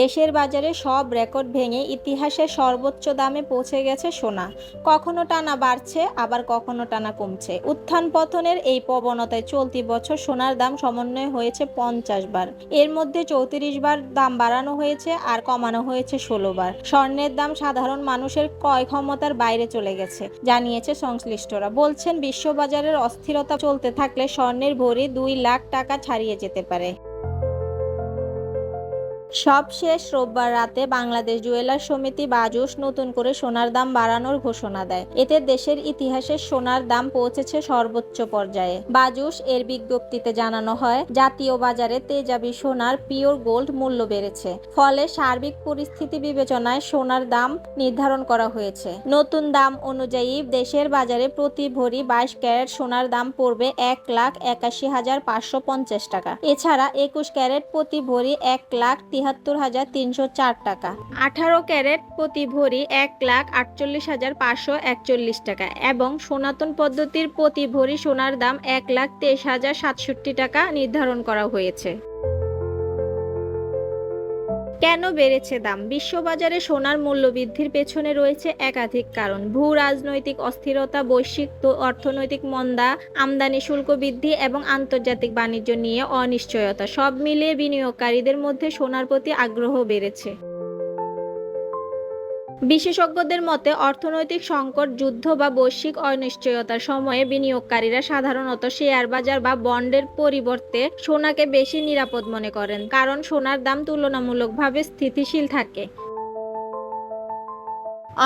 দেশের বাজারে সব রেকর্ড ভেঙে ইতিহাসের সর্বোচ্চ দামে পৌঁছে গেছে সোনা। কখনো টানা বাড়ছে, আবার কখনো টানা কমছে। উত্থান পতনের এই প্রবণতায় চলতি বছর সোনার দাম সমন্বয় হয়েছে 50 বার। এর মধ্যে 34 বার দাম বাড়ানো হয়েছে আর কমানো হয়েছে 16 বার। স্বর্ণের দাম সাধারণ মানুষের ক্রয় ক্ষমতার বাইরে চলে গেছে, জানিয়েছে সংশ্লিষ্টরা। বলছেন, বিশ্ববাজারের অস্থিরতা চলতে থাকলে স্বর্ণের ভরি 2 লাখ টাকা ছাড়িয়ে যেতে পারে। সবশেষ রোববার রাতে বাংলাদেশ জুয়েলার্স সমিতি বাজুস নতুন করে সোনার দাম বাড়ানোর ঘোষণা দেয়। এতে দেশের ইতিহাসে সোনার দাম পৌঁছেছে সর্বোচ্চ পর্যায়ে। বাজুস এর বিজ্ঞপ্তিতে জানানো হয়, জাতীয় বাজারে তেজাবি সোনার পিওর গোল্ড মূল্য বেড়েছে। ফলে সার্বিক পরিস্থিতি বিবেচনায় সোনার দাম নির্ধারণ করা হয়েছে। নতুন দাম অনুযায়ী দেশের বাজারে প্রতি ভরি 22 ক্যারেট সোনার দাম পড়বে 1,81,550 টাকা। এছাড়া 21 ক্যারেট প্রতি ভরি 1,73,304 টাকা, 18 ক্যারেট প্রতি ভরি 1,48,541 টাকা এবং সনাতন পদ্ধতির প্রতি ভরি সোনার দাম 1,23,067 টাকা নির্ধারণ করা হয়েছে। কেন বেড়েছে দাম? বিশ্ববাজারে সোনার মূল্য বৃদ্ধির পেছনে রয়েছে একাধিক কারণ। ভূ রাজনৈতিক অস্থিরতা, বৈশ্বিক অর্থনৈতিক মন্দা, আমদানি শুল্ক বৃদ্ধি এবং আন্তর্জাতিক বাণিজ্য নিয়ে অনিশ্চয়তা। সব মিলিয়ে বিনিয়োগকারীদের মধ্যে সোনার প্রতি আগ্রহ বেড়েছে। বিশেষজ্ঞদের মতে, অর্থনৈতিক সংকট, যুদ্ধ বা বৈশ্বিক অনিশ্চয়তার সময়ে বিনিয়োগকারীরা সাধারণত শেয়ার বাজার বা বন্ডের পরিবর্তে সোনাকে বেশি নিরাপদ মনে করেন, কারণ সোনার দাম তুলনামূলকভাবে স্থিতিশীল থাকে।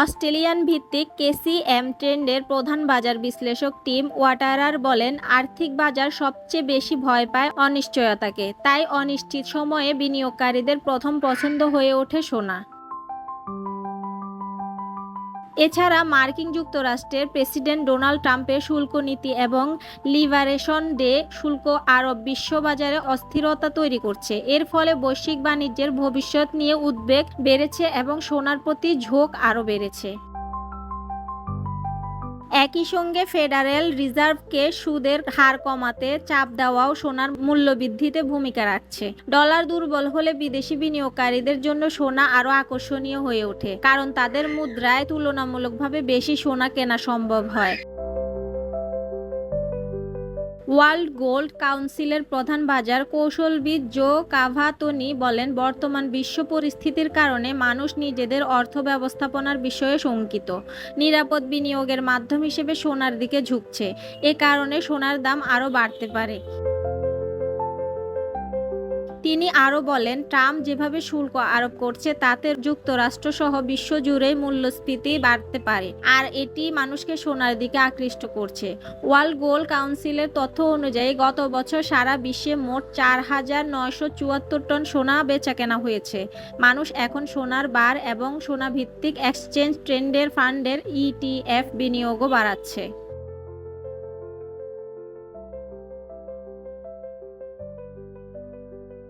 অস্ট্রেলিয়ান ভিত্তিক কেসিএম ট্রেন্ডের প্রধান বাজার বিশ্লেষক টিম ওয়াটারার বলেন, আর্থিক বাজার সবচেয়ে বেশি ভয় পায় অনিশ্চয়তাকে। তাই অনিশ্চিত সময়ে বিনিয়োগকারীদের প্রথম পছন্দ হয়ে ওঠে সোনা। এছাড়া মার্কিন যুক্তরাষ্ট্রের প্রেসিডেন্ট ডোনাল্ড ট্রাম্পের শুল্ক নীতি এবং লিবারেশন ডে শুল্ক আরব বিশ্ববাজারে অস্থিরতা তৈরি করছে। এর ফলে বৈশ্বিক বাণিজ্যের ভবিষ্যৎ নিয়ে উদ্বেগ বেড়েছে এবং সোনার প্রতি ঝোঁক আরও বেড়েছে। একই সঙ্গে ফেডারেল রিজার্ভকে সুদের হার কমাতে চাপ দেওয়াও সোনার মূল্যবৃদ্ধিতে ভূমিকা রাখছে। ডলার দুর্বল হলে বিদেশি বিনিয়োগকারীদের জন্য সোনা আরও আকর্ষণীয় হয়ে ওঠে, কারণ তাদের মুদ্রায় তুলনামূলকভাবে বেশি সোনা কেনা সম্ভব হয়। ওয়ার্ল্ড গোল্ড কাউন্সিলের প্রধান বাজার কৌশলবিদ জো কাভাতনি বলেন, বর্তমান বিশ্ব পরিস্থিতির কারণে মানুষ নিজেদের অর্থ ব্যবস্থাপনার বিষয়ে শঙ্কিত। নিরাপদ বিনিয়োগের মাধ্যম হিসেবে সোনার দিকে ঝুঁকছে। এ কারণে সোনার দাম আরও বাড়তে পারে। তিনি আরও বলেন, ট্রাম্প যেভাবে শুল্ক আরোপ করছে তাতে যুক্তরাষ্ট্রসহ বিশ্বজুড়ে মূল্যস্ফীতি বাড়তে পারে, আর এটি মানুষকে সোনার দিকে আকৃষ্ট করছে। ওয়ার্ল্ড গোল্ড কাউন্সিলের তথ্য অনুযায়ী গত বছর সারা বিশ্বে মোট 4,974 টন সোনা বেচাকেনা হয়েছে। মানুষ এখন সোনার বার এবং সোনা ভিত্তিক এক্সচেঞ্জ ট্রেন্ডের ফান্ডের ETF বিনিয়োগও বাড়াচ্ছে।